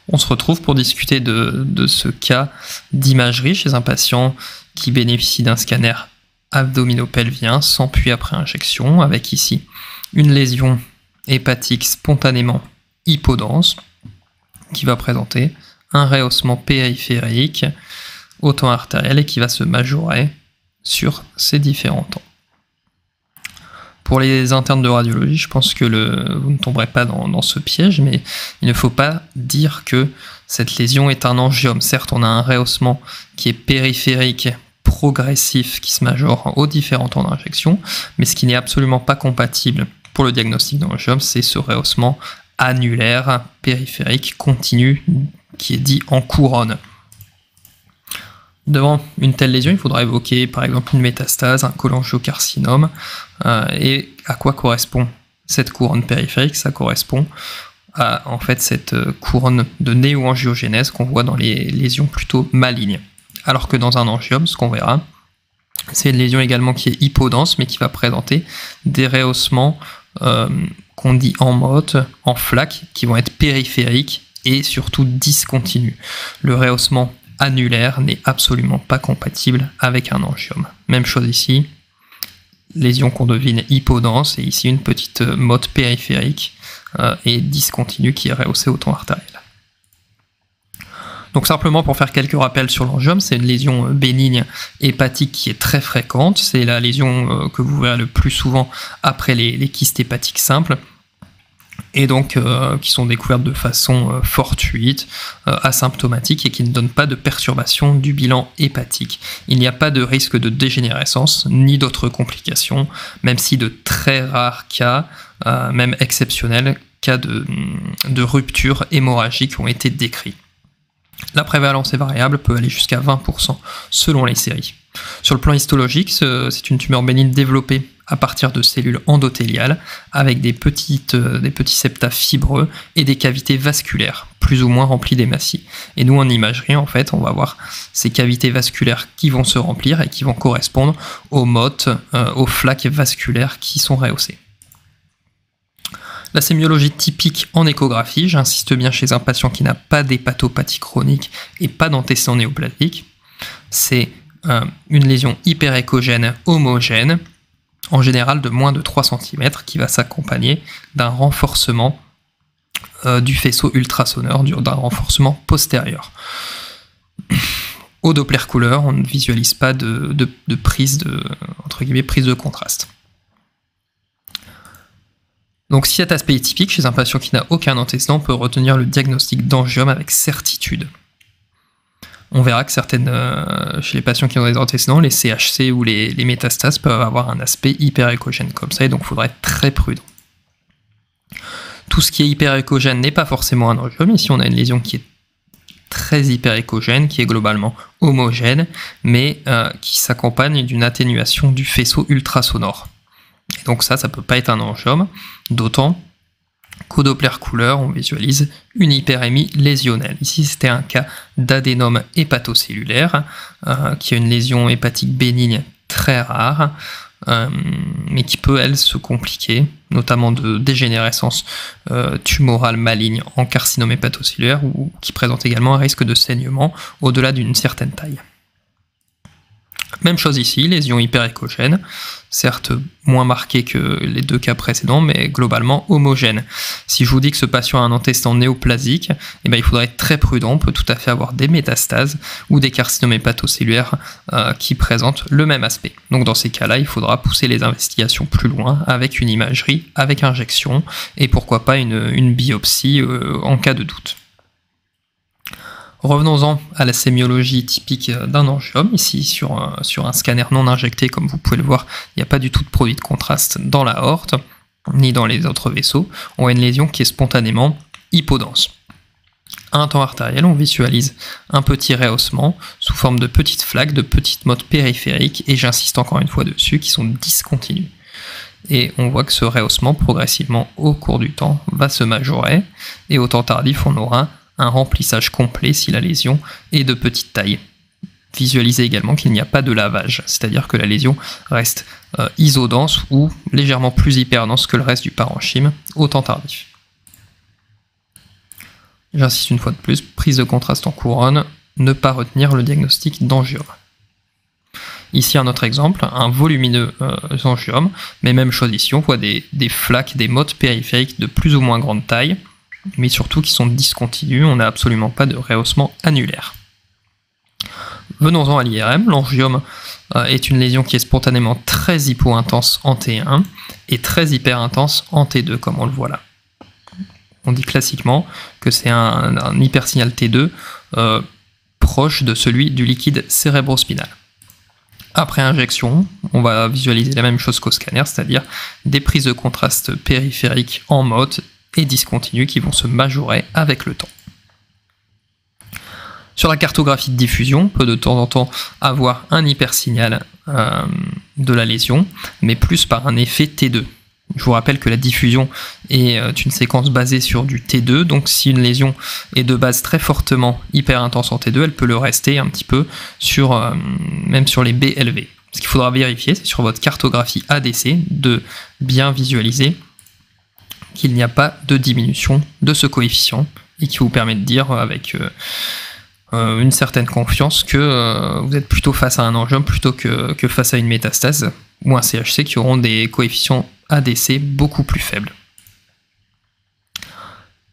On se retrouve pour discuter de ce cas d'imagerie chez un patient qui bénéficie d'un scanner abdominopelvien sans puits après injection, avec ici une lésion hépatique spontanément hypodense qui va présenter un rehaussement périphérique au temps artériel et qui va se majorer sur ces différents temps. Pour les internes de radiologie, je pense que vous ne tomberez pas dans ce piège, mais il ne faut pas dire que cette lésion est un angiome. Certes, on a un rehaussement qui est périphérique, progressif, qui se majore aux différents temps d'injection, mais ce qui n'est absolument pas compatible pour le diagnostic d'angiome, c'est ce rehaussement annulaire, périphérique, continu, qui est dit en couronne. Devant une telle lésion, il faudra évoquer par exemple une métastase, un cholangiocarcinome. Et à quoi correspond cette couronne périphérique? Ça correspond à en fait cette couronne de néoangiogénèse qu'on voit dans les lésions plutôt malignes. Alors que dans un angiome, ce qu'on verra, c'est une lésion également qui est hypodense, mais qui va présenter des rehaussements qu'on dit en motte, en flaque, qui vont être périphériques et surtout discontinus. Le rehaussement annulaire n'est absolument pas compatible avec un angiome. Même chose ici, lésion qu'on devine hypodense, et ici une petite motte périphérique et discontinue qui est rehaussée au temps artériel. Donc simplement pour faire quelques rappels sur l'angiome, c'est une lésion bénigne hépatique qui est très fréquente, c'est la lésion que vous verrez le plus souvent après les kystes hépatiques simples, et donc qui sont découvertes de façon fortuite, asymptomatique et qui ne donnent pas de perturbation du bilan hépatique. Il n'y a pas de risque de dégénérescence ni d'autres complications, même si de très rares cas, même exceptionnels, cas de rupture hémorragique ont été décrits. La prévalence est variable, peut aller jusqu'à 20% selon les séries. Sur le plan histologique, c'est une tumeur bénigne développée à partir de cellules endothéliales avec des petits septa fibreux et des cavités vasculaires plus ou moins remplies d'hématies. Et nous en imagerie, en fait, on va voir ces cavités vasculaires qui vont se remplir et qui vont correspondre aux mottes, aux flaques vasculaires qui sont rehaussées. La sémiologie typique en échographie, j'insiste bien chez un patient qui n'a pas d'hépatopathie chronique et pas d'antécédent néoplasique, c'est une lésion hyperéchogène homogène, en général de moins de 3 cm, qui va s'accompagner d'un renforcement du faisceau ultrasonore, d'un renforcement postérieur. Au Doppler couleur, on ne visualise pas de prise entre guillemets, prise de contraste. Donc si cet aspect est typique chez un patient qui n'a aucun antécédent, on peut retenir le diagnostic d'angiome avec certitude. On verra que chez les patients qui ont des antécédents, les CHC ou les métastases peuvent avoir un aspect hyperéchogène comme ça, et donc il faudra être très prudent. Tout ce qui est hyperéchogène n'est pas forcément un angiome. Ici on a une lésion qui est très hyperéchogène, qui est globalement homogène, mais qui s'accompagne d'une atténuation du faisceau ultrasonore. Et donc ça peut pas être un angiome, d'autant qu'au Doppler couleur, on visualise une hyperémie lésionnelle. Ici, c'était un cas d'adénome hépatocellulaire, qui a une lésion hépatique bénigne très rare, mais qui peut, elle, se compliquer, notamment de dégénérescence tumorale maligne en carcinome hépatocellulaire, ou qui présente également un risque de saignement au-delà d'une certaine taille. Même chose ici, lésion hyperéchogène, certes moins marquée que les deux cas précédents, mais globalement homogène. Si je vous dis que ce patient a un antécédent néoplasique, il faudra être très prudent, on peut tout à fait avoir des métastases ou des carcinomes hépatocellulaires qui présentent le même aspect. Donc dans ces cas-là, il faudra pousser les investigations plus loin avec une imagerie, avec injection, et pourquoi pas une biopsie en cas de doute. Revenons-en à la sémiologie typique d'un angiome. Ici, sur un scanner non injecté, comme vous pouvez le voir, il n'y a pas du tout de produit de contraste dans la aorte, ni dans les autres vaisseaux. On a une lésion qui est spontanément hypodense. À un temps artériel, on visualise un petit rehaussement sous forme de petites flaques, de petites mottes périphériques, et j'insiste encore une fois dessus, qui sont discontinues. Et on voit que ce rehaussement, progressivement au cours du temps, va se majorer, et au temps tardif, on aura un remplissage complet si la lésion est de petite taille. Visualisez également qu'il n'y a pas de lavage, c'est-à-dire que la lésion reste isodense ou légèrement plus hyperdense que le reste du parenchyme au temps tardif. J'insiste une fois de plus, prise de contraste en couronne, ne pas retenir le diagnostic d'angiome. Ici un autre exemple, un volumineux angiome, mais même chose ici, on voit des flaques, des mottes périphériques de plus ou moins grande taille, mais surtout qui sont discontinues, on n'a absolument pas de rehaussement annulaire. Venons-en à l'IRM, l'angiome est une lésion qui est spontanément très hypo-intense en T1 et très hyper-intense en T2, comme on le voit là. On dit classiquement que c'est un hypersignal T2 proche de celui du liquide cérébrospinal. Après injection, on va visualiser la même chose qu'au scanner, c'est-à-dire des prises de contraste périphériques en mode et discontinues qui vont se majorer avec le temps. Sur la cartographie de diffusion, on peut de temps en temps avoir un hypersignal de la lésion, mais plus par un effet T2. Je vous rappelle que la diffusion est une séquence basée sur du T2, donc si une lésion est de base très fortement hyper intense en T2, elle peut le rester un petit peu même sur les B élevés. Ce qu'il faudra vérifier, c'est sur votre cartographie ADC de bien visualiser qu'il n'y a pas de diminution de ce coefficient et qui vous permet de dire avec une certaine confiance que vous êtes plutôt face à un angiome plutôt que face à une métastase ou un CHC qui auront des coefficients ADC beaucoup plus faibles.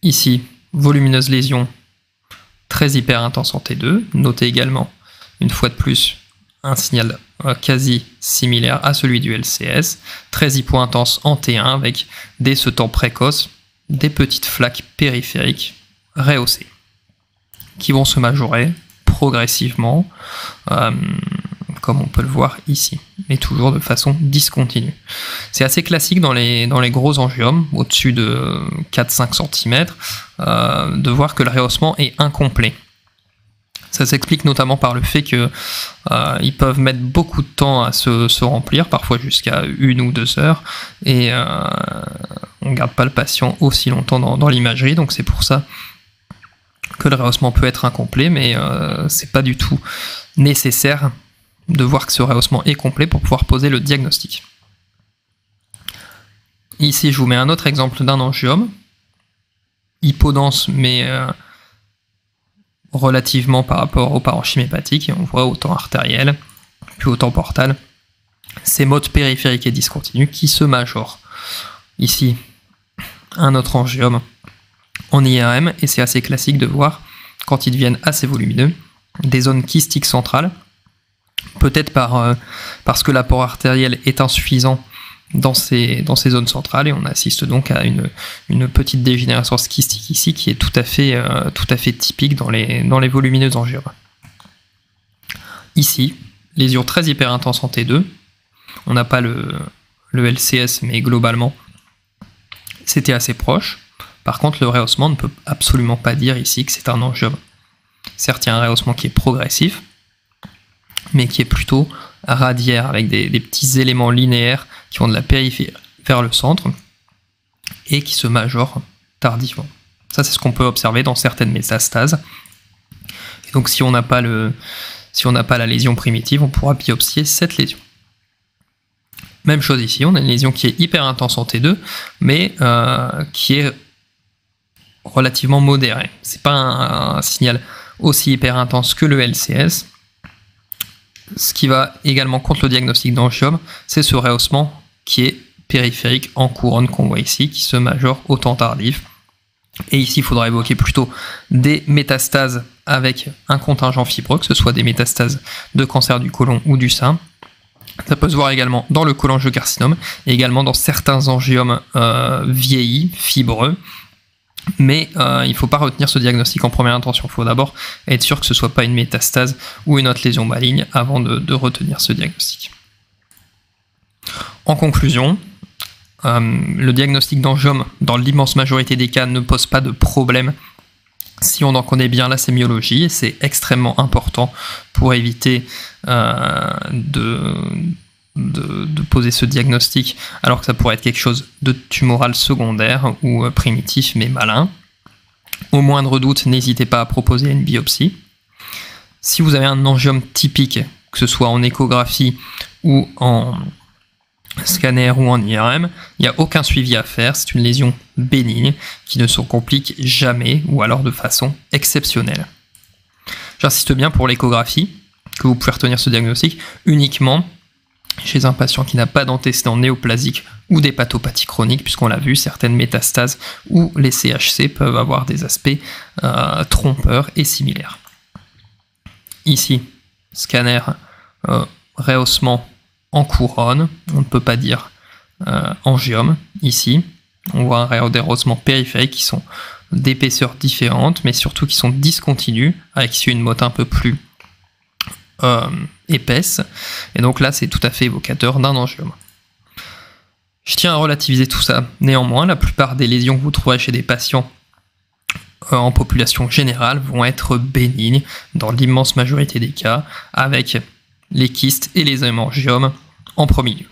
Ici, volumineuse lésion très hyper intense en T2. Notez également, une fois de plus, un signal quasi similaire à celui du LCS, très hypo-intense en T1 avec dès ce temps précoce des petites flaques périphériques rehaussées qui vont se majorer progressivement, comme on peut le voir ici, mais toujours de façon discontinue. C'est assez classique dans les gros angiomes, au-dessus de 4-5 cm, de voir que le rehaussement est incomplet. Ça s'explique notamment par le fait qu'ils peuvent mettre beaucoup de temps à se remplir, parfois jusqu'à 1 ou 2 heures, et on ne garde pas le patient aussi longtemps dans l'imagerie, donc c'est pour ça que le rehaussement peut être incomplet, mais c'est pas du tout nécessaire de voir que ce rehaussement est complet pour pouvoir poser le diagnostic. Ici, je vous mets un autre exemple d'un angiome, hypodense, mais relativement par rapport au parenchyme hépatique, et on voit au temps artériel, puis au temps portal, ces modes périphériques et discontinus qui se majorent. Ici, un autre angiome en IRM, et c'est assez classique de voir, quand ils deviennent assez volumineux, des zones kystiques centrales, peut-être parce que l'apport artériel est insuffisant dans ces zones centrales, et on assiste donc à une petite dégénérescence kystique ici, qui est tout à fait typique dans les volumineux angiomes. Ici, lésion très hyper intense en T2, on n'a pas le LCS, mais globalement, c'était assez proche. Par contre, le rehaussement ne peut absolument pas dire ici que c'est un angiome. Certes, il y a un rehaussement qui est progressif, mais qui est plutôt radiaire, avec des petits éléments linéaires qui vont de la périphérie vers le centre et qui se majorent tardivement. Ça, c'est ce qu'on peut observer dans certaines métastases. Et donc, si on n'a pas la lésion primitive, on pourra biopsier cette lésion. Même chose ici, on a une lésion qui est hyper intense en T2, mais qui est relativement modérée. C'est pas un signal aussi hyper intense que le LCS. Ce qui va également contre le diagnostic d'angiome, c'est ce rehaussement qui est périphérique en couronne qu'on voit ici, qui se majore au temps tardif. Et ici, il faudra évoquer plutôt des métastases avec un contingent fibreux, que ce soit des métastases de cancer du côlon ou du sein. Ça peut se voir également dans le cholangiocarcinome et également dans certains angiomes vieillis, fibreux. Mais il ne faut pas retenir ce diagnostic en première intention. Il faut d'abord être sûr que ce ne soit pas une métastase ou une autre lésion maligne avant de retenir ce diagnostic. En conclusion, le diagnostic d'angiome, dans l'immense majorité des cas, ne pose pas de problème si on en connaît bien la sémiologie, et c'est extrêmement important pour éviter de poser ce diagnostic alors que ça pourrait être quelque chose de tumoral secondaire ou primitif mais malin. Au moindre doute, n'hésitez pas à proposer une biopsie. Si vous avez un angiome typique, que ce soit en échographie ou en scanner ou en IRM, il n'y a aucun suivi à faire, c'est une lésion bénignes qui ne se compliquent jamais ou alors de façon exceptionnelle. J'insiste bien pour l'échographie, que vous pouvez retenir ce diagnostic uniquement chez un patient qui n'a pas d'antécédents néoplasiques ou d'hépatopathie chronique, puisqu'on l'a vu, certaines métastases ou les CHC peuvent avoir des aspects trompeurs et similaires. Ici, scanner rehaussement en couronne, on ne peut pas dire angiome. Ici, on voit un rehaussement périphérique qui sont d'épaisseurs différentes, mais surtout qui sont discontinues, avec une motte un peu plus épaisse. Et donc là, c'est tout à fait évocateur d'un angiome. Je tiens à relativiser tout ça. Néanmoins, la plupart des lésions que vous trouverez chez des patients en population générale vont être bénignes dans l'immense majorité des cas, avec les kystes et les hémangiomes en premier lieu.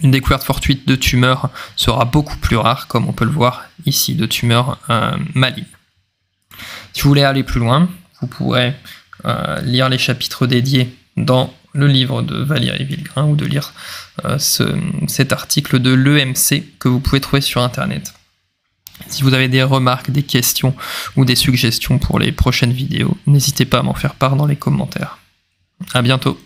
Une découverte fortuite de tumeurs sera beaucoup plus rare, comme on peut le voir ici, de tumeurs malignes. Si vous voulez aller plus loin, vous pourrez lire les chapitres dédiés dans le livre de Valérie Villegrain ou de lire cet article de l'EMC que vous pouvez trouver sur Internet. Si vous avez des remarques, des questions ou des suggestions pour les prochaines vidéos, n'hésitez pas à m'en faire part dans les commentaires. À bientôt.